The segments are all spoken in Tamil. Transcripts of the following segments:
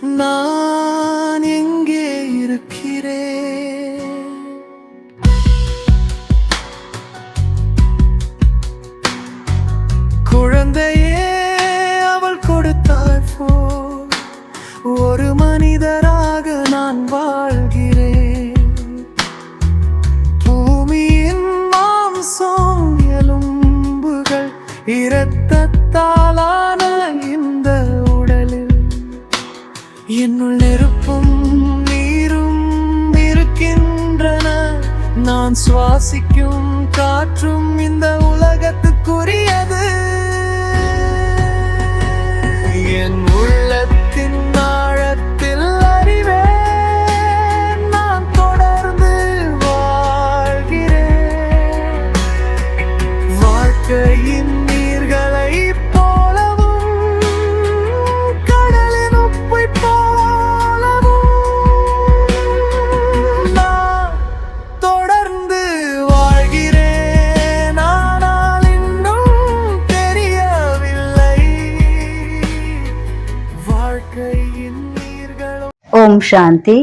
நான் எங்கே இருக்கிறேன்? குழந்தையே அவள் கொடுத்தாள் போல் ஒரு மனிதராக நான் வாழ்கிறேன். பூமியின் மாம்சம் எலும்புகள் இரத்தத்தாலான இந்த உடலில் என்னுள் நெருப்பும் நீரும் இருக்கின்றன. நான் சுவாசிக்கும் காற்றும் இந்த உலகத்துக்குரியது. என் உள்ளத்தின் ஆழத்தில் அறிவேன், நான் தொடர்ந்து வாழ்கிறேன். வாழ்க்கையின் நீர்களை போலவும் கடலின் உப்பை போலவும் நான் தொடர்ந்து வாழ்கிறேன். ஆனால் இன்னும் தெரியவில்லை வாழ்க்கையின் நீர்களும். ஓம் சாந்தி.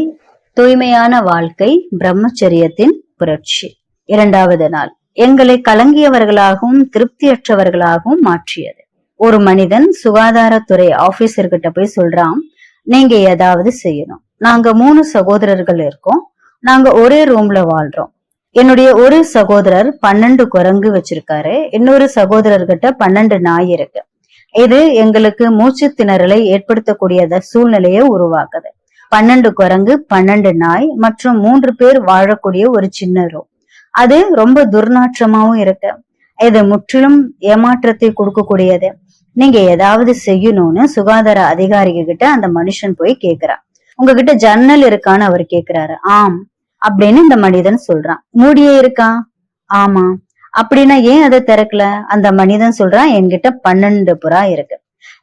தூய்மையான வாழ்க்கை பிரம்மச்சரியத்தின் புரட்சி. 2வது நாள். எங்களை கலங்கியவர்களாகவும் திருப்தியற்றவர்களாகவும் மாற்றியது. ஒரு மனிதன் சுகாதாரத்துறை ஆபீசர்கிட்ட போய் சொல்றான், நீங்க ஏதாவது செய்யணும். நாங்க 3 சகோதரர்கள் இருக்கோம். நாங்க ஒரே ரூம்ல வாழ்றோம். என்னுடைய ஒரு சகோதரர் 12 குரங்கு வச்சிருக்காரு. இன்னொரு சகோதரர்கிட்ட 12 நாய் இருக்கு. இது எங்களுக்கு மூச்சு திணறலை ஏற்படுத்தக்கூடிய சூழ்நிலையை உருவாக்குது. 12 குரங்கு, 12 நாய் மற்றும் 3 பேர் வாழக்கூடிய ஒரு சின்ன ரூம். அது ரொம்ப துர்நாற்றமாவும் இருக்கு. இது முற்றிலும் ஏமாற்றத்தை கொடுக்கக்கூடியது. நீங்க ஏதாவது செய்யணும்னு சுகாதார அதிகாரிகிட்ட அந்த மனுஷன் போய் கேக்குறான். உங்ககிட்ட ஜன்னல் இருக்கான்னு அவர் கேக்குறாரு. ஆம் அப்படின்னு இந்த மனிதன் சொல்றான். மூடியே இருக்கா? ஆமா. அப்படின்னா ஏன் அதை திறக்கல? அந்த மனிதன் சொல்றான், என்கிட்ட 12 புறா இருக்கு.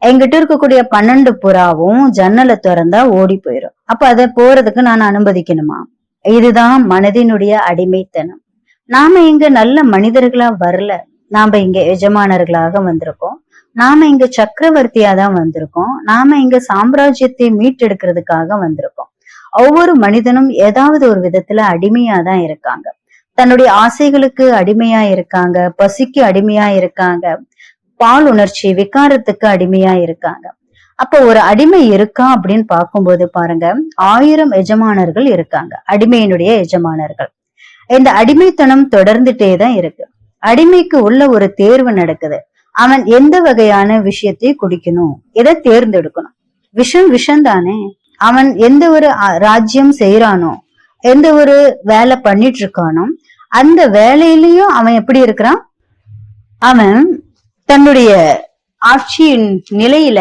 என்கிட்ட இருக்கக்கூடிய 12 புறாவும் ஜன்னலை திறந்தா ஓடி போயிடும். அப்ப அதை போறதுக்கு நான் அனுமதிக்கணுமா? இதுதான் மனதினுடைய அடிமைத்தனம். நாம இங்க நல்ல மனிதர்களா வரல. நாம இங்க எஜமானர்களாக வந்திருக்கோம். நாம இங்க சக்கரவர்த்தியா தான் வந்திருக்கோம். நாம இங்க சாம்ராஜ்யத்தை மீட்டெடுக்கிறதுக்காக வந்திருக்கோம். ஒவ்வொரு மனிதனும் ஏதாவது ஒரு விதத்துல அடிமையா தான் இருக்காங்க. தன்னுடைய ஆசைகளுக்கு அடிமையா இருக்காங்க, பசிக்கு அடிமையா இருக்காங்க, பால் உணர்ச்சி விகாரத்துக்கு அடிமையா இருக்காங்க. அப்ப ஒரு அடிமை இருக்கா அப்படின்னு பார்க்கும்போது பாருங்க, 1000 எஜமானர்கள் இருக்காங்க, அடிமையினுடைய எஜமானர்கள். இந்த அடிமைத்தனம் தொடர்ந்துட்டே தான் இருக்கு. அடிமைக்கு உள்ள ஒரு தேர்வு நடக்குது. அவன் எந்த வகையான விஷயத்தை குடிக்கணும், எதை தேர்ந்தெடுக்கணும். விஷம் தானே. அவன் எந்த ஒரு ராஜ்யம் செய்யறானோ, எந்த ஒரு வேலை பண்ணிட்டு இருக்கானோ, அந்த வேலையிலயும் அவன் எப்படி இருக்கிறான்? அவன் தன்னுடைய ஆட்சியின் நிலையில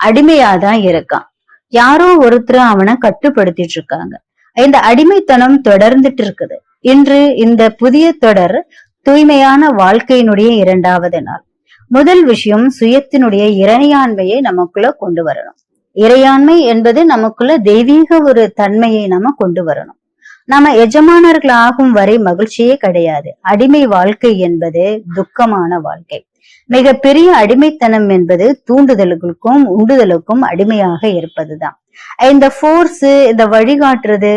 அடிமையாதான் இருக்கான். யாரோ ஒருத்தர் அவனை கட்டுப்படுத்திட்டு இருக்காங்க. இந்த அடிமைத்தனம் தொடர்ந்துட்டு இருக்குது. இன்று இந்த புதிய தொடர் தூய்மையான வாழ்க்கையினுடைய 2வது நாள். முதல் விஷயம், சுயத்தினுடைய இறையாண்மையை நமக்குள்ள கொண்டு வரணும். இறையாண்மை என்பது நமக்குள்ள தெய்வீக ஒரு தன்மையை நாம கொண்டு வரணும். நாம எஜமானர்கள் ஆகும் வரை மகிழ்ச்சியே கிடையாது. அடிமை வாழ்க்கை என்பது துக்கமான வாழ்க்கை. மிக பெரிய அடிமைத்தனம் என்பது தூண்டுதல்களுக்கும் உண்டுதலுக்கும் அடிமையாக இருப்பதுதான். இந்த ஃபோர்ஸ், இந்த வழிகாட்டுறது,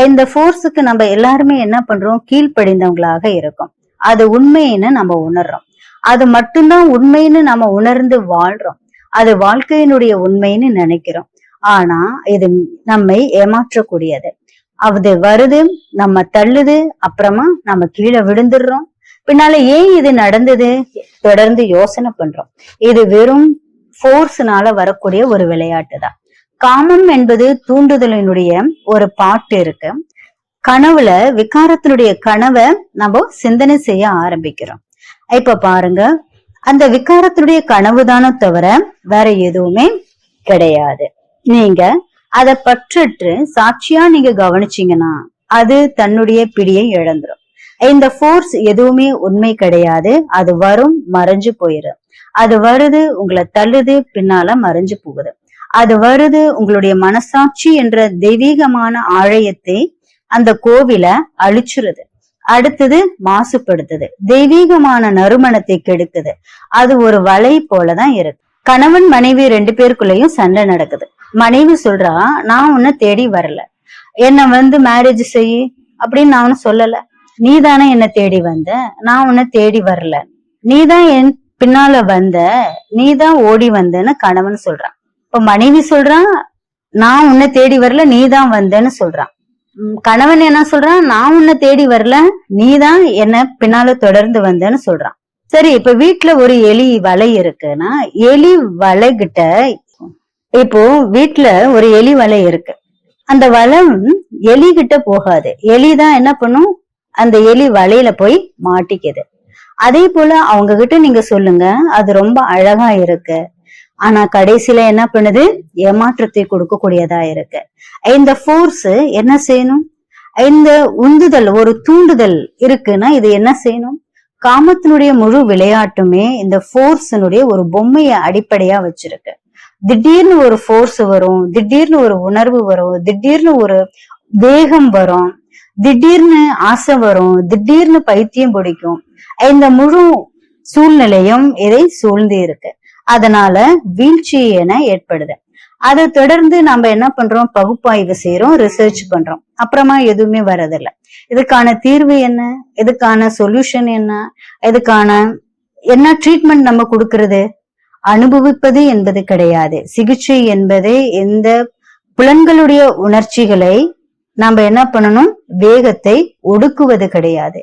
இந்த ஃபோர்ஸுக்கு நம்ம எல்லாருமே என்ன பண்றோம்? கீழ்ப்படிந்தவங்களாக இருக்கோம். அது உண்மைன்னு நம்ம உணர்றோம். அது மட்டும்தான் உண்மைன்னு நம்ம உணர்ந்து வாழ்றோம். அது வாழ்க்கையினுடைய உண்மைன்னு நினைக்கிறோம். ஆனா இது நம்மை ஏமாற்றக்கூடியது. அது வருது, நம்ம தள்ளுது, அப்புறமா நம்ம கீழே விழுந்துடுறோம். பின்னால ஏன் இது நடந்தது தொடர்ந்து யோசனை பண்றோம். இது வெறும் ஃபோர்ஸ்னால வரக்கூடிய ஒரு விளையாட்டு தான். காமம் என்பது தூண்டுதலினுடைய ஒரு பாட்டு இருக்கு. கனவுல விகாரத்தினுடைய கனவை நம்ம சிந்தனை செய்ய ஆரம்பிக்கிறோம். இப்ப பாருங்க, அந்த விகாரத்தினுடைய கனவு தானே தவிர வேற எதுவுமே கிடையாது. நீங்க அதை பற்றற்று சாட்சியா நீங்க கவனிச்சீங்கன்னா அது தன்னுடைய பிடியை இழந்துரும். இந்த ஃபோர்ஸ் எதுவுமே உண்மை கிடையாது. அது வரும், மறைஞ்சு போயிடும். அது வருது, உங்களை தள்ளுது, பின்னால மறைஞ்சு போகுது. அது வருது, உங்களுடைய மனசாட்சி என்ற தெய்வீகமான ஆலயத்தை, அந்த கோவில அழிச்சுருது. அடுத்தது மாசுபடுத்துது, தெய்வீகமான நறுமணத்தை கெடுக்குது. அது ஒரு வலை போலதான் இருக்கு. கணவன் மனைவி 2 பேருக்குள்ளயும் சண்டை நடக்குது. மனைவி சொல்றா, நான் உன்னை தேடி வரல, என்ன மேரேஜ் செய் அப்படின்னு நான் சொல்லல, நீதானே என்ன தேடி வந்த, நான் உன்னை தேடி வரல, நீதான் என் பின்னால வந்த, நீதான் ஓடி வந்தன்னு கணவன் சொல்றான். இப்ப மனைவி சொல்றான், நான் உன்னை தேடி வரல, நீதான் வந்தேன்னு சொல்றான். கணவன் என்ன சொல்றான், நான் உன்னை தேடி வரல, நீதான் என்ன பின்னால தொடர்ந்து வந்தேன்னு சொல்றான். சரி, இப்ப வீட்டுல ஒரு எலி வலை இருக்குன்னா, எலி வலை கிட்ட, இப்போ வீட்டுல ஒரு எலி வலை இருக்கு, அந்த வலை எலி கிட்ட போகாது, எலிதான் என்ன பண்ணும், அந்த எலி வலையில போய் மாட்டிக்குது. அதே போல அவங்க கிட்ட நீங்க சொல்லுங்க, அது ரொம்ப அழகா இருக்கு, ஆனா கடைசியில என்ன பண்ணுது, ஏமாற்றத்தை கொடுக்கக்கூடியதா இருக்கு. இந்த ஃபோர்ஸ் என்ன செய்யணும், இந்த உந்துதல், ஒரு தூண்டுதல் இருக்குன்னா இது என்ன செய்யணும், காமத்தினுடைய முழு விளையாட்டுமே இந்த ஃபோர்ஸினுடைய ஒரு பொம்மையை அடிப்படையா வச்சிருக்கு. திடீர்னு ஒரு ஃபோர்ஸ் வரும், திடீர்னு ஒரு உணர்வு வரும், திடீர்னு ஒரு வேகம் வரும், திடீர்னு ஆசை வரும், திடீர்னு பைத்தியம் பிடிக்கும். இந்த முழு சூழ்நிலையும் இதை சூழ்ந்து இருக்கு. அதனால வீழ்ச்சி என ஏற்படுது. அதை தொடர்ந்து நம்ம என்ன பண்றோம், பகுப்பாய்வு செய்யறோம், ரிசர்ச் பண்றோம், அப்புறமா எதுவுமே வர்றதில்ல. இதுக்கான தீர்வு என்ன, இதுக்கான சொல்யூஷன் என்ன, இதுக்கான என்ன ட்ரீட்மெண்ட் நம்ம கொடுக்கறது, அனுபவிப்பது என்பது கிடையாது. சிகிச்சை என்பது இந்த புலன்களுடைய உணர்ச்சிகளை நம்ம என்ன பண்ணணும், வேகத்தை ஒடுக்குவது கிடையாது.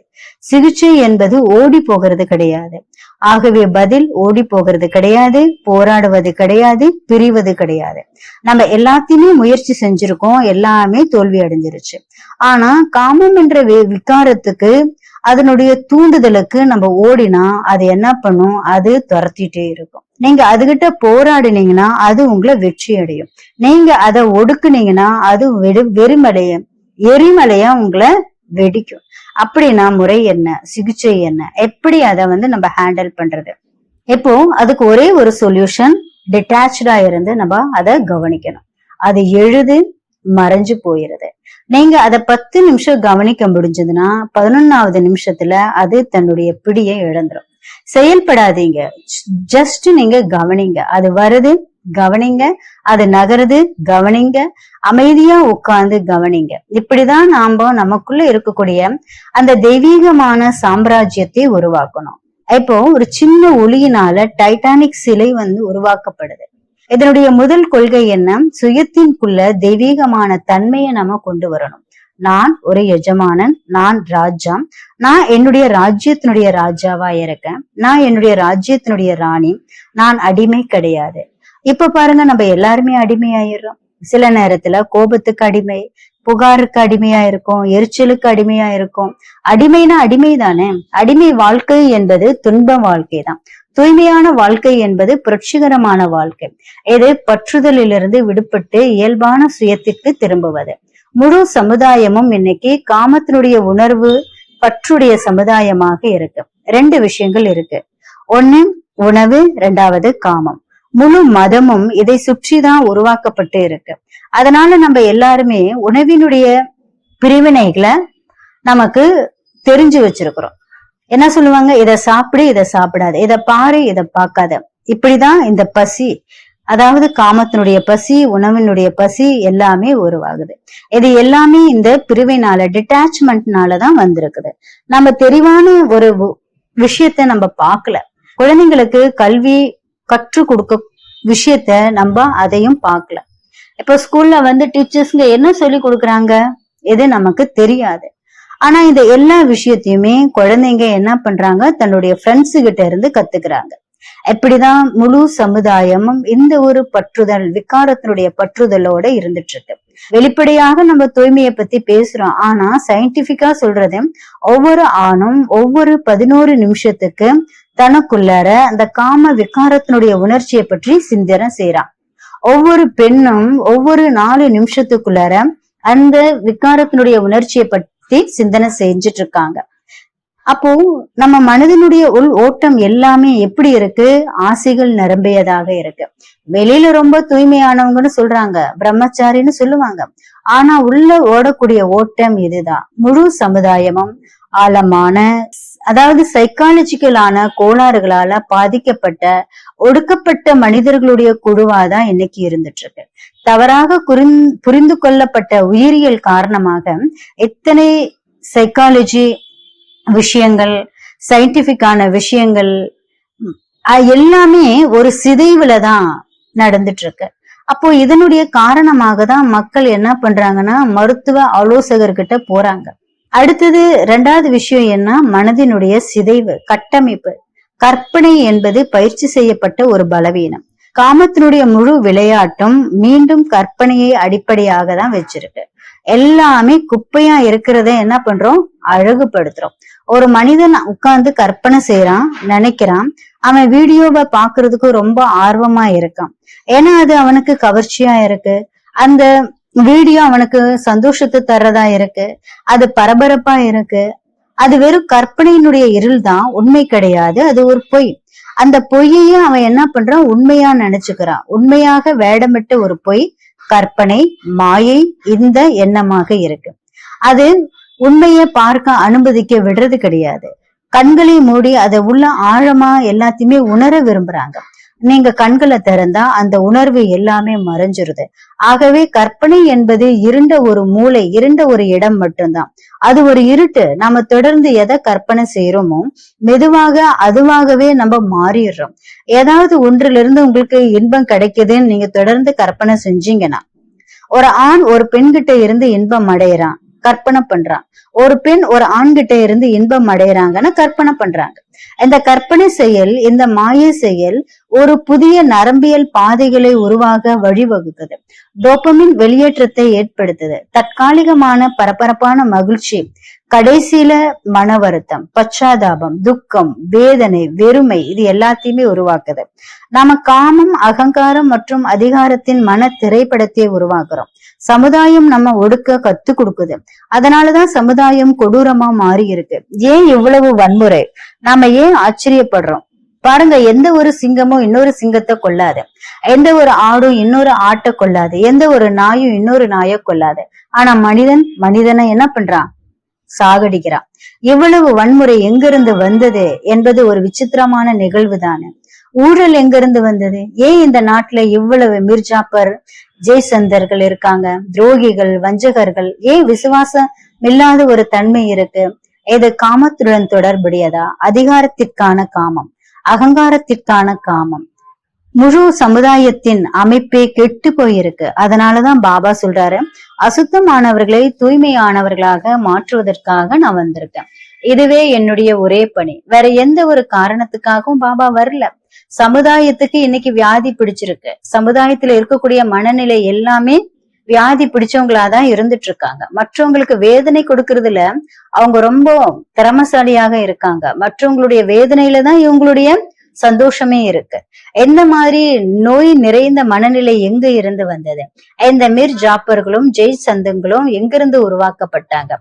சிகிச்சை என்பது ஓடி போகிறது கிடையாது. ஆகவே பதில் ஓடி போகிறது கிடையாது, போராடுவது கிடையாது, பிரிவது கிடையாது. நம்ம எல்லாத்தையுமே முயற்சி செஞ்சிருக்கோம், எல்லாமே தோல்வி அடைஞ்சிருச்சு. ஆனா காமம் என்ற விகாரத்துக்கு, அதனுடைய தூண்டுதலுக்கு நம்ம ஓடினா அது என்ன பண்ணும், அது துரத்திட்டே இருக்கும். நீங்க அதுகிட்ட போராடினீங்கன்னா அது உங்களை வெற்றி அடையும். நீங்க அதை ஒடுக்குனீங்கன்னா அது எரிமலையா உங்களை வெடிக்கும். அப்படின்னா முறை என்ன, சிகிச்சை என்ன, எப்படி அதை நம்ம ஹேண்டில் பண்றது? இப்போ அதுக்கு ஒரே ஒரு சொல்யூஷன், டிட்டாச்சா இருந்து நம்ம அதை கவனிக்கணும். அது எழுது மறைஞ்சு போயிருது. நீங்க அதை 10 நிமிஷம் கவனிக்க முடிஞ்சதுன்னா 11வது நிமிஷத்துல அது தன்னுடைய பிடியை இழந்துரும். செயல்படாதீங்க, ஜஸ்ட் நீங்க கவனிங்க. அது வருது கவனிங்க, அது நகருது கவனிங்க, அமைதியா உட்கார்ந்து கவனிங்க. இப்படிதான் நாம நமக்குள்ள இருக்கக்கூடிய அந்த தெய்வீகமான சாம்ராஜ்யத்தை உருவாக்கணும். இப்போ ஒரு சின்ன ஒளியினால டைட்டானிக் சிலை உருவாக்கப்படுது. இதனுடைய முதல் கொள்கை என்ன, சுயத்தின்குள்ள தெய்வீகமான தன்மையை நம்ம கொண்டு வரணும். நான் ஒரு எஜமானன், நான் ராஜா, நான் என்னுடைய ராஜ்யத்தினுடைய ராஜாவா இருக்கேன், நான் என்னுடைய ராஜ்யத்தினுடைய ராணி, நான் அடிமை கிடையாது. இப்ப பாருங்க, நம்ம எல்லாருமே அடிமையாயிடுறோம். சில நேரத்துல கோபத்துக்கு அடிமை, புகாருக்கு அடிமையா இருக்கும், எரிச்சலுக்கு அடிமையா இருக்கும். அடிமைனா அடிமை தானே. அடிமை வாழ்க்கை என்பது துன்ப வாழ்க்கை தான். தூய்மையான வாழ்க்கை என்பது புரட்சிகரமான வாழ்க்கை. இது பற்றுதலிலிருந்து விடுபட்டு இயல்பான சுயத்திற்கு திரும்புவது. முழு சமுதாயமும் இன்னைக்கு காமத்தினுடைய உணர்வு பற்றுடைய சமுதாயமாக இருக்கு. 2 விஷயங்கள் இருக்கு. ஒண்ணு உணவு, 2வது காமம். முழு மதமும் இதை சுற்றிதான் உருவாக்கப்பட்டு இருக்கு. அதனால நம்ம எல்லாருமே உணவினுடைய பிரிவினைகளை நமக்கு தெரிஞ்சு வச்சிருக்கிறோம். என்ன சொல்லுவாங்க, இதை சாப்பிடு, இதை சாப்பிடாது, இதை பாரு, இதை பார்க்காத. இப்படிதான் இந்த பசி, அதாவது காமத்தினுடைய பசி, உணவினுடைய பசி எல்லாமே உருவாகுது. இது எல்லாமே இந்த பிரிவினால, டிட்டாச்மெண்ட்னாலதான் வந்திருக்குது. நம்ம தெளிவான ஒரு விஷயத்த நம்ம பார்க்கல. குழந்தைங்களுக்கு கல்வி கற்றுக் கொடுக்க விஷயத்த நம்ம அதையும் பார்க்கல. இப்ப ஸ்கூல்ல டீச்சர்ஸ்ங்க என்ன சொல்லி கொடுக்குறாங்க, இது நமக்கு தெரியாது. ஆனா இந்த எல்லா விஷயத்தையுமே குழந்தைங்க என்ன பண்றாங்க, தன்னுடைய ஃப்ரெண்ட்ஸ் கிட்ட இருந்து கத்துக்கிறாங்க. இப்படிதான் முழு சமுதாயமும் இந்த ஒரு பற்றுதல், விகாரத்தினுடைய பற்றுதலோட இருந்துட்டு இருக்கு. வெளிப்படையாக நம்ம தூய்மையை பத்தி பேசுறோம், ஆனா சயின்டிபிக்கா சொல்றது, ஒவ்வொரு ஆணும் ஒவ்வொரு 11 நிமிஷத்துக்கு தனக்குள்ளார அந்த காம விகாரத்தினுடைய உணர்ச்சியை பற்றி சிந்தனை செய்யறான். ஒவ்வொரு பெண்ணும் ஒவ்வொரு 4 நிமிஷத்துக்குள்ளார அந்த விகாரத்தினுடைய உணர்ச்சியை பற்றி சிந்தனை செஞ்சுட்டு இருக்காங்க. அப்போ நம்ம மனதினுடைய உள் ஓட்டம் எல்லாமே எப்படி இருக்கு, ஆசைகள் நிரம்பியதாக இருக்கு. வெளியில ரொம்ப தூய்மையானவங்கன்னு சொல்றாங்க, பிரம்மச்சாரின்னு சொல்லுவாங்க. ஆனா உள்ள ஓடக்கூடிய ஓட்டம் இதுதான். முழு சமுதாயமும் ஆழமான, அதாவது சைக்காலஜிக்கலான கோளாறுகளால பாதிக்கப்பட்ட, ஒடுக்கப்பட்ட மனிதர்களுடைய குழுவாதான் இன்னைக்கு இருந்துட்டு இருக்கு. தவறாக புரிந்து கொள்ளப்பட்ட உயிரியல் காரணமாக எத்தனை சைக்காலஜி விஷயங்கள், சயின்டிபிக்கான விஷயங்கள் எல்லாமே ஒரு சிதைவுல தான் நடந்துட்டு இருக்கு. அப்போ இதனுடைய காரணமாக தான் மக்கள் என்ன பண்றாங்கன்னா மருத்துவ ஆலோசகர்கிட்ட போறாங்க. அடுத்தது ரெண்டாவது விஷயம் என்ன, மனதினுடைய சிதைவு, கட்டமைப்பு. கற்பனை என்பது பயிற்சி செய்யப்பட்ட ஒரு பலவீனம். காமத்தினுடைய முழு விளையாட்டும் மீண்டும் கற்பனையை அடிப்படையாக தான் வச்சிருக்கு. எல்லாமே குப்பையா இருக்கிறத என்ன பண்றோம், அழகுபடுத்துறோம். ஒரு மனிதன் உட்கார்ந்து கற்பனை செய்யறான், நினைக்கிறான், அவன் வீடியோவை பாக்குறதுக்கு ரொம்ப ஆர்வமா இருக்கான். ஏன்னா அது அவனுக்கு கவர்ச்சியா இருக்கு, அந்த வீடியோ அவனுக்கு சந்தோஷத்தை தர்றதா இருக்கு, அது பரபரப்பா இருக்கு. அது வெறும் கற்பனையினுடைய இருள் தான், உண்மை கிடையாது, அது ஒரு பொய். அந்த பொய்யையே அவன் என்ன பண்றான், உண்மையா நினைச்சுக்கிறான். உண்மையாக வேடமிட்ட ஒரு பொய், கற்பனை, மாயை, இந்த எண்ணமாக இருக்கு. அது உண்மையை பார்க்க அனுமதிக்க விடுறது கிடையாது. கண்களை மூடி அதை உள்ள ஆழமா எல்லாத்தையுமே உணர விரும்புறாங்க. நீங்க கண்களை திறந்தா அந்த உணர்வு எல்லாமே மறைஞ்சிருது. ஆகவே கற்பனை என்பது இருண்ட ஒரு மூளை, இருண்ட ஒரு இடம் மட்டும்தான். அது ஒரு இருட்டு. நம்ம தொடர்ந்து எதை கற்பனை செய்யறோமோ மெதுவாக அதுவாகவே நம்ம மாறிடுறோம். ஏதாவது ஒன்றிலிருந்து உங்களுக்கு இன்பம் கிடைக்குதுன்னு நீங்க தொடர்ந்து கற்பனை செஞ்சீங்கன்னா, ஒரு ஆண் ஒரு பெண்கிட்ட இருந்து இன்பம் அடையறான், கற்பனை பண்றான். ஒரு பெண் ஒரு ஆண்கிட்ட இருந்து இன்பம் அடையறாங்கன்னு கற்பனை பண்றாங்க. இந்த கற்பனை செயல், இந்த மாய செயல் ஒரு புதிய நரம்பியல் பாதைகளை உருவாக வழிவகுக்குது. டோபமின் வெளியேற்றத்தை ஏற்படுத்துது. தற்காலிகமான பரபரப்பான மகிழ்ச்சி கடைசியில மன வருத்தம், பச்சாதாபம், துக்கம், வேதனை, வெறுமை, இது எல்லாத்தையுமே உருவாக்குது. நாம காமம், அகங்காரம் மற்றும் அதிகாரத்தின் மன திரைப்படத்தை உருவாக்குறோம். சமுதாயம் நம்ம ஒடுக்க கத்து கொடுக்குது. அதனாலதான் சமுதாயம் கொடூரமா மாறி இருக்கு. ஏன் இவ்வளவு வன்முறை? நாம ஏன் ஆச்சரியப்படுறோம்? பாருங்க, எந்த ஒரு சிங்கமும் இன்னொரு சிங்கத்தை கொல்லாது, எந்த ஒரு ஆடும் இன்னொரு ஆட்டை கொல்லாது, எந்த ஒரு நாயும் இன்னொரு நாயை கொல்லாது. ஆனா மனிதன் மனிதனை என்ன பண்றான், சாகடிக்கிறான். இவ்வளவு வன்முறை எங்கிருந்து வந்தது என்பது ஒரு விசித்திரமான நிகழ்வு தானே. ஊழல் எங்கிருந்து வந்தது? ஏன் இந்த நாட்டுல இவ்வளவு மிர்ஜாப்பர், ஜெய்சந்தர்கள் இருக்காங்க, துரோகிகள், வஞ்சகர்கள்? ஏன் விசுவாசம் இல்லாத ஒரு தன்மை இருக்கு? இது காமத்துடன் தொடர்புடையதா? அதிகாரத்திற்கான காமம், அகங்காரத்திற்கான காமம். முழு சமுதாயத்தின் அமைப்பே கெட்டு போயிருக்கு. அதனாலதான் பாபா சொல்றாரு, அசுத்தமானவர்களை தூய்மையானவர்களாக மாற்றுவதற்காக நான் வந்திருக்கேன். இதுவே என்னுடைய ஒரே பணி. வேற எந்த ஒரு காரணத்துக்காகவும் பாபா வரல. சமுதாயத்துக்கு இன்னைக்கு வியாதி பிடிச்சிருக்கு. சமுதாயத்துல இருக்கக்கூடிய மனநிலை எல்லாமே வியாதி பிடிச்சவங்களாதான் இருந்துட்டு இருக்காங்க. மற்றவங்களுக்கு வேதனை கொடுக்கறதுல அவங்க ரொம்ப திறமசாலியாக இருக்காங்க. மற்றவங்களுடைய வேதனையில தான் இவங்களுடைய சந்தோஷமே இருக்கு. எந்த மாதிரி நோய் நிறைந்த மனநிலை எங்க இருந்து வந்தது? இந்த மிர் ஜாப்பர்களும் ஜெய் சந்தங்களும் எங்கிருந்து உருவாக்கப்பட்டாங்க?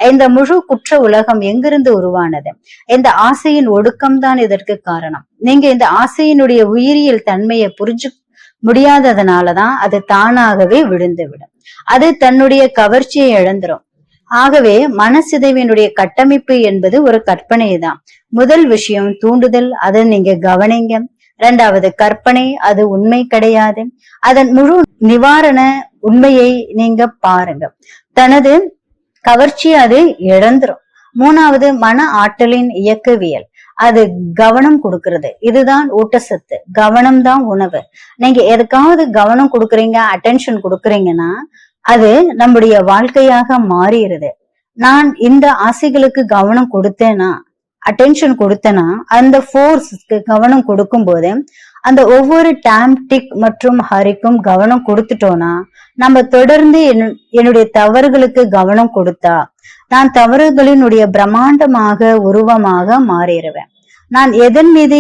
இந்த முழு குற்ற உலகம் எங்கிருந்து உருவானது? இந்த ஆசையின் ஒடுக்கம் தான் இதற்கு காரணம். நீங்க இந்த ஆசையினுடைய உயிரியல் தன்மையை புரிஞ்சு முடியாததுனாலதான் அது தானாகவே விழுந்து விடும். அது தன்னுடைய கவர்ச்சியை இழந்துரும். ஆகவே மனசிதைவினுடைய கட்டமைப்பு என்பது ஒரு கற்பனை தான். முதல் விஷயம் தூண்டுதல், அதை நீங்க கவனிங்க. இரண்டாவது கற்பனை, அது உண்மை கிடையாது. அதன் முழு நிவாரண உண்மையை நீங்க பாருங்க. தனது கவர்ச்சி அது இழந்துரும். மூணாவது மன ஆற்றலின் இயக்கவியல், அது கவனம் கொடுக்கறது. இதுதான் ஊட்டச்சத்து. கவனம் தான் உணவு. நீங்க எதுக்காவது கவனம் கொடுக்குறீங்க, அட்டென்ஷன் கொடுக்குறீங்கன்னா அது நம்முடைய வாழ்க்கையாக மாறிடுது. நான் இந்த ஆசைகளுக்கு கவனம் கொடுத்தேனா, அட்டென்ஷன் கொடுத்தேனா, அந்த ஃபோர்ஸ்க்கு கவனம் கொடுக்கும் போது அந்த ஒவ்வொரு டாம் டிக் மற்றும் ஹரிக்கும் கவனம் கொடுத்துட்டோம்னா, நம்ம தொடர்ந்து என்னுடைய தவறுகளுக்கு கவனம் கொடுத்தா நான் தவறுகளினுடைய பிரம்மாண்டமாக உருவமாக மாறிடுவேன். நான் எதன் மீது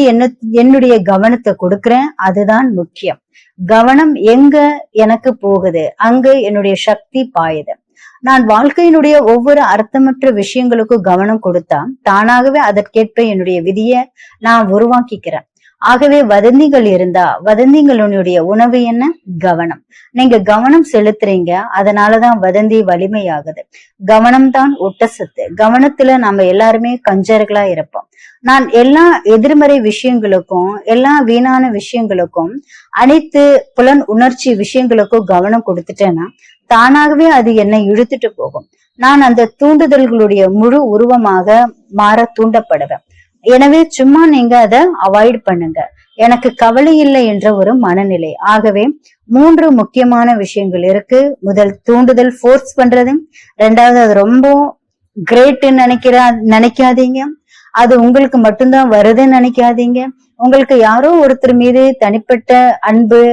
என்னுடைய கவனத்தை கொடுக்கிறேன், அதுதான் முக்கியம். கவனம் எங்க எனக்கு போகுது, அங்க என்னுடைய சக்தி பாயுது. நான் வாழ்க்கையினுடைய ஒவ்வொரு அர்த்தமற்ற விஷயங்களுக்கும் கவனம் கொடுத்தா தானாகவே அதற்கேற்ப என்னுடைய விதியை நான் உருவாக்கிக்கிறேன். ஆகவே வதந்திகள் இருந்தா வதந்திகளுடைய உணவு என்ன? கவனம். நீங்க கவனம் செலுத்துறீங்க, அதனாலதான் வதந்தி வலிமையாகுது. கவனம் தான் ஊட்டச்சத்து. கவனத்துல நம்ம எல்லாருமே கஞ்சர்களா இருப்போம். நான் எல்லா எதிர்மறை விஷயங்களுக்கும், எல்லா வீணான விஷயங்களுக்கும், அனைத்து புலன் உணர்ச்சி விஷயங்களுக்கும் கவனம் கொடுத்துட்டேன்னா தானாகவே அது என்னை இழுத்துட்டு போகும். நான் அந்த தூண்டுதல்களுடைய முழு உருவமாக மாற தூண்டப்படுவேன். எனவே சும்மா நீங்க அதை அவாய்ட் பண்ணுங்க. எனக்கு கவலை இல்லை என்ற ஒரு மனநிலை. ஆகவே 3 முக்கியமான விஷயங்கள் இருக்கு. முதல், தூண்டுதல் ஃபோர்ஸ் பண்றது. 2வது, அது ரொம்ப கிரேட்னு நினைக்காதீங்க. அது உங்களுக்கு மட்டும்தான் வருதுன்னு நினைக்காதீங்க. உங்களுக்கு யாரோ ஒருத்தர் மீது தனிப்பட்ட அன்பு,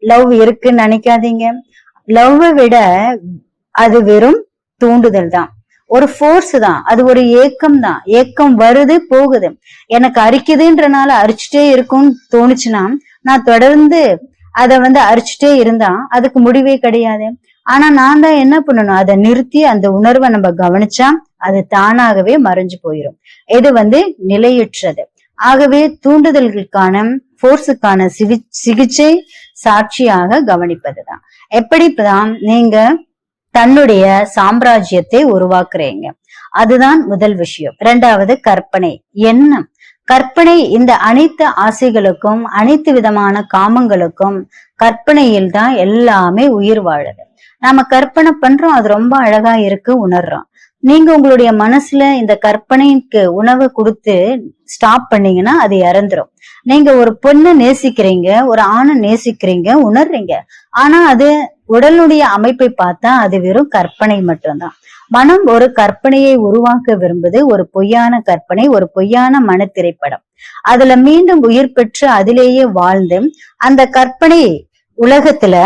லவ் இருக்குன்னு நினைக்காதீங்க. லவ்வை விட அது வெறும் தூண்டுதல் தான், ஒரு ஃபோர்ஸ் தான், அது ஒரு ஏக்கம் தான். ஏக்கம் வருது போகுது. எனக்கு அரிக்குதுன்றனால அரிச்சுட்டே இருக்கும்னு தோணுச்சுன்னா நான் தொடர்ந்து அதை அரிச்சுட்டே இருந்தா அதுக்கு முடிவே கிடையாது. ஆனா நான் தான் என்ன பண்ணணும், அதை நிறுத்தி அந்த உணர்வை நம்ம கவனிச்சா அது தானாகவே மறைஞ்சு போயிடும். இது நிலையற்றது. ஆகவே தூண்டுதல்களுக்கான போர்ஸுக்கான சிகிச்சை சாட்சியாக கவனிப்பதுதான். எப்படிதான் நீங்க தன்னுடைய சாம்ராஜ்யத்தை உருவாக்குறீங்க, அதுதான் முதல் விஷயம். 2வது, கற்பனை, எண்ணம். கற்பனை இந்த அனைத்து ஆசைகளுக்கும், அனைத்து விதமான காமங்களுக்கும் கற்பனையில் தான் எல்லாமே உயிர் வாழுது. நாம கற்பனை பண்றோம், அது ரொம்ப அழகா இருக்கு, உணர்றோம். நீங்க உங்களுடைய மனசுல இந்த கற்பனைக்கு உணவு கொடுத்து ஸ்டாப் பண்ணீங்கன்னா அது இறந்துரும். நீங்க ஒரு பொண்ணை நேசிக்கிறீங்க, ஒரு ஆணை நேசிக்கிறீங்க, உணர்றீங்க. ஆனா அது உடலுடைய அமைப்பை பார்த்தா அது வெறும் கற்பனை மட்டும்தான். மனம் ஒரு கற்பனையை உருவாக்க விரும்புது, ஒரு பொய்யான கற்பனை, ஒரு பொய்யான மன திரைப்படம். அதுல மீண்டும் உயிர் பெற்று அதிலேயே வாழ்ந்து அந்த கற்பனை உலகத்துல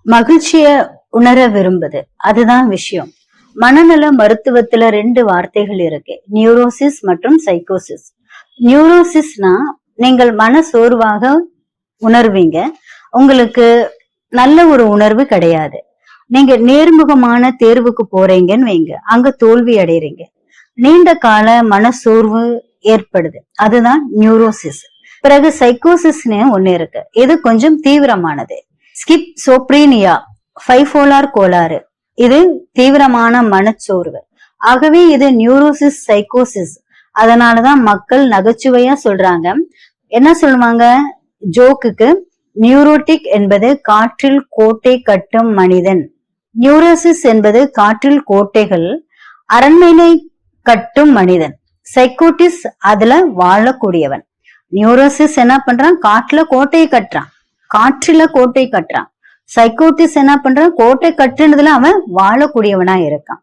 மகிழ்ச்சிய உணர விரும்புது. அதுதான் விஷயம். மனநல மருத்துவத்துல 2 வார்த்தைகள் இருக்கு, நியூரோசிஸ் மற்றும் சைக்கோசிஸ். நியூரோசிஸ்னா நீங்கள் மன சோர்வாக உணர்வீங்க, உங்களுக்கு நல்ல ஒரு உணர்வு கிடையாது. நீங்க நேர்முகமான தேர்வுக்கு போறீங்கன்னு வைங்க, அங்க தோல்வி அடைறீங்க, நீண்ட கால மன சோர்வு ஏற்படுது. அதுதான் நியூரோசிஸ். பிறகு சைக்கோசிஸ்னு ஒண்ணு இருக்கு, இது கொஞ்சம் தீவிரமானது. ஸ்கிசோப்ரீனியா, பைபோலார் கோளாறு, இது தீவிரமான மனச்சோர்வு. ஆகவே இது நியூரோசிஸ், சைக்கோசிஸ். அதனாலதான் மக்கள் நகைச்சுவையா சொல்றாங்க, என்ன சொல்லுவாங்க ஜோக்குக்கு, நியூரோட்டிக் என்பது காற்றில் கோட்டை கட்டும் மனிதன், நியூரோசிஸ் என்பது காற்றில் கோட்டைகள் அரண்மனை கட்டும் மனிதன், சைக்கோட்டிஸ் அதுல வாழக்கூடியவன். நியூரோசிஸ் என்ன பண்றான், காட்டுல கோட்டையை கட்டுறான், காற்றில கோட்டை கட்டுறான். சைக்கோட்டிஸ் என்ன பண்றான், கோட்டை கட்டுனதுல அவன் வாழக்கூடியவனா இருக்கான்.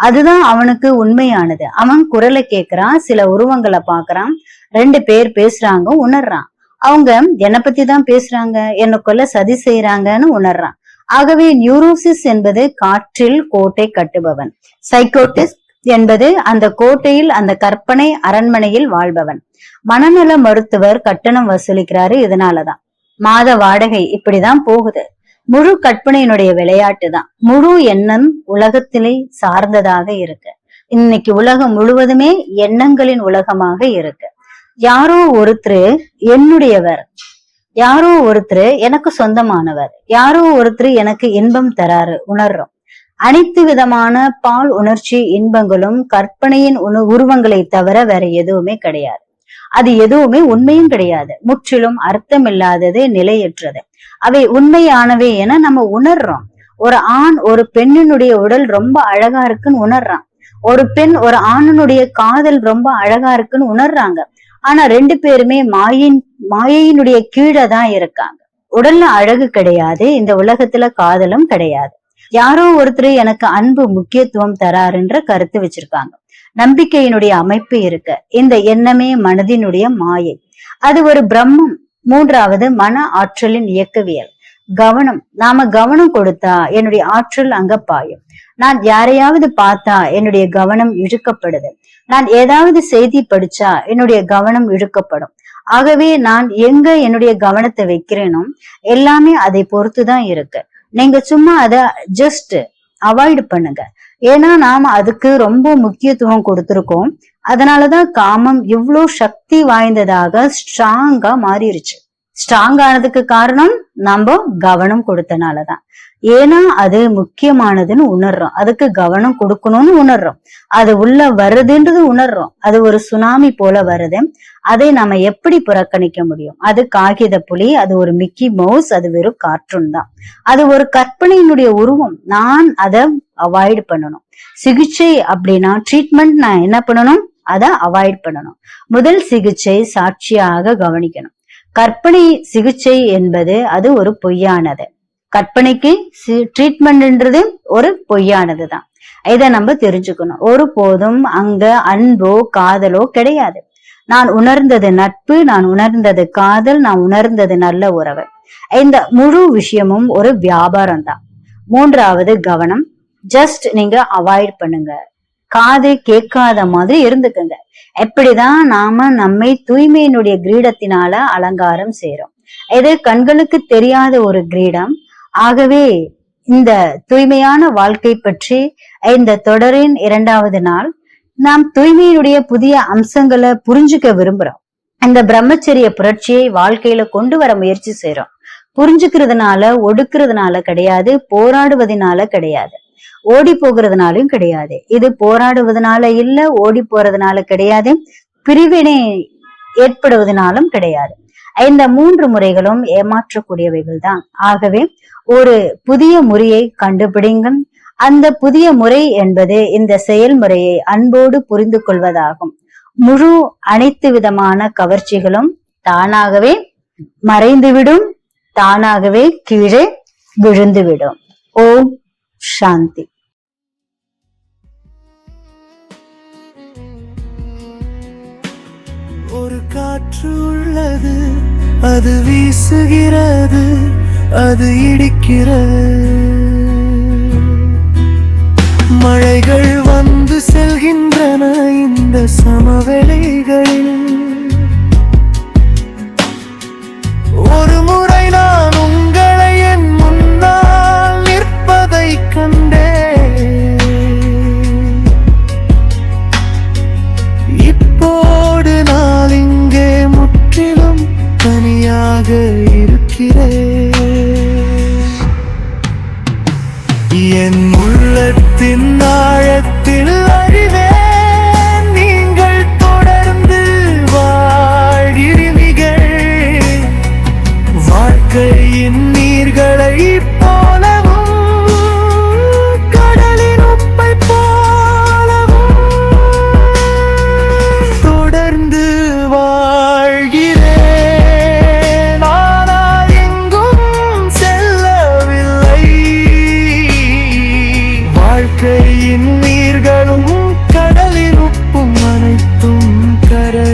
அதுதான் அவனுக்கு உண்மையானது. அவன் குரலை கேட்கிறான், சில உருவங்களை பாக்குறான், 2 பேர் பேசுறாங்க, உணர்றான். அவங்க என்னை பத்தி தான் பேசுறாங்க, எனக்குள்ள சதி செய்யறாங்கன்னு உணர்றான். ஆகவே நியூரோசிஸ் என்பது காற்றில் கோட்டை கட்டுபவன், சைக்கோட்டிஸ் என்பது அந்த கோட்டையில், அந்த கற்பனை அரண்மனையில் வாழ்பவன். மனநல மருத்துவர் கட்டணம் வசூலிக்கிறாரு, இதனாலதான் மாத வாடகை இப்படிதான் போகுது. முழு கற்பனையினுடைய விளையாட்டு தான். முழு எண்ணம் உலகத்திலே சார்ந்ததாக இருக்கு. இன்னைக்கு உலகம் முழுவதுமே எண்ணங்களின் உலகமாக இருக்கு. யாரோ ஒருத்தர் என்னுடையவர், யாரோ ஒருத்தர் எனக்கு சொந்தமானவர், யாரோ ஒருத்தர் எனக்கு இன்பம் தராரு, உணர்றோம். அனைத்து விதமான பால் உணர்ச்சி இன்பங்களும் கற்பனையின் உருவங்களை தவிர வேற எதுவுமே கிடையாது. அது எதுவுமே உண்மையும் கிடையாது, முற்றிலும் அர்த்தமில்லாதது, நிலையற்றது. அவை உண்மையானவை என நம்ம உணர்றோம். ஒரு ஆண் ஒரு பெண்ணினுடைய உடல் ரொம்ப அழகா இருக்குன்னு உணர்றான், ஒரு பெண் ஒரு ஆணனுடைய காதல் ரொம்ப அழகா இருக்குன்னு உணர்றாங்க. ஆனா 2 பேருமே மாயையினுடைய கீழே தான் இருக்காங்க. உடல்ல அழகு கிடையாது, இந்த உலகத்துல காதலும் கிடையாது. யாரோ ஒருத்தர் எனக்கு அன்பு முக்கியத்துவம் தராருன்ற கருத்து வச்சிருக்காங்க. நம்பிக்கையினுடைய அமைப்பு இருக்கு. இந்த எண்ணமே மனதினுடைய மாயை, அது ஒரு பிரம்மம். 3வது, மன ஆற்றலின் இயக்கவியல், கவனம். நாம கவனம் கொடுத்தா என்னுடைய ஆற்றல் அங்க பாயும். நான் யாரையாவது பார்த்தா என்னுடைய கவனம் இழுக்கப்படுது. நான் ஏதாவது செய்தி படிச்சா என்னுடைய கவனம் இழுக்கப்படும். ஆகவே நான் எங்க என்னுடைய கவனத்தை வைக்கிறேனோ எல்லாமே அதை பொறுத்துதான் இருக்கு. நீங்க சும்மா அதை ஜஸ்ட் அவாய்ட் பண்ணுங்க. ஏன்னா நாம அதுக்கு ரொம்ப முக்கியத்துவம் கொடுத்திருக்கோம். அதனாலதான் காமம் இவ்ளோ சக்தி வாய்ந்ததாக ஸ்ட்ராங்கா மாறிடுச்சு. ஸ்ட்ராங் ஆனதுக்கு காரணம் நம்ம கவனம் கொடுத்தனாலதான். ஏன்னா அது முக்கியமானதுன்னு உணர்றோம், அதுக்கு கவனம் கொடுக்கணும்னு உணர்றோம், அது உள்ள வருதுன்றது உணர்றோம். அது ஒரு சுனாமி போல வருது, அதை நாம எப்படி புறக்கணிக்க முடியும்? அது காகித புலி, அது ஒரு மிக்கி மவுஸ், அது வெறும் கார்ட்டூன் தான், அது ஒரு கற்பனையினுடைய உருவம். நான் அதை அவாய்ட் பண்ணணும். சிகிச்சை அப்படின்னா ட்ரீட்மெண்ட், நான் என்ன பண்ணணும்? அதை அவாய்ட் பண்ணணும். முதல் சிகிச்சை சாட்சியாக கவனிக்கணும். கற்பனை சிகிச்சை என்பது அது ஒரு பொய்யானது. கற்பனைக்கு ட்ரீட்மெண்ட்ன்றது ஒரு பொய்யானதுதான். இதை நம்ம தெரிஞ்சுக்கணும். ஒரு போதும் அங்க அன்போ காதலோ கிடையாது. நான் உணர்ந்தது நட்பு, நான் உணர்ந்தது காதல், நான் உணர்ந்தது நல்ல உறவு. இந்த முழு விஷயமும் ஒரு வியாபாரம் தான். மூன்றாவது கவனம். ஜஸ்ட் நீங்க அவாய்ட் பண்ணுங்க, காது கேட்காத மாதிரி இருந்துக்குங்க. எப்படிதான் நாம நம்மை தூய்மையினுடைய கிரீடத்தினால அலங்காரம் செய்யறோம். இது கண்களுக்கு தெரியாத ஒரு கிரீடம். ஆகவே இந்த தூய்மையான வாழ்க்கை பற்றி இந்த தொடரின் 2வது நாள் நாம் தூய்மையினுடைய புதிய அம்சங்களை புரிஞ்சுக்க விரும்புறோம். இந்த பிரம்மச்சரிய புரட்சியை வாழ்க்கையில கொண்டு வர முயற்சி செய்யறோம். புரிஞ்சுக்கிறதுனால ஒடுக்கிறதுனால கிடையாது, போராடுவதனால கிடையாது, ஓடி போகிறதுனாலும் கிடையாது. இது போராடுவதனால இல்ல, ஓடி போறதுனால கிடையாது, பிரிவினை ஏற்படுவதனாலும் கிடையாது. இந்த 3 முறைகளும் ஏமாற்றக்கூடியவைகள் தான். ஆகவே ஒரு புதிய முறையை கண்டுபிடிங்க. அந்த புதிய முறை என்பது இந்த செயல்முறையை அன்போடு புரிந்து கொள்வதாகும். முழு அனைத்து விதமான கவர்ச்சிகளும் தானாகவே மறைந்துவிடும், தானாகவே கீழே விழுந்துவிடும். ஓம் சாந்தி. ஒரு காற்று உள்ளது, அது வீசுகிறது, அது இடிக்கிறது. மழைகள் வந்து செல்கின்றன இந்த சமவெளிகளில். ஒரு முறை நான் உங்களை என் முன்னால் நிற்பதை கண்டேன். இப்போது நான் இங்கே முற்றிலும் தனியாக இருக்கிறேன். என் உள்ளத்தின் ஆழத்தில் அறிவேன், நீங்கள் தொடர்ந்து வாழ்கிறீர்கள். வாழ்க்கையின் நீர்களை போலவும் கடலின் உப்பை போலவும் தொடர்ந்து வாழ்கிறேன். ஆனால் எங்கும் செல்லவில்லை. வாழ்க்கையின் நீர்களும் கடலின் உப்பும் அனைத்தும் கரை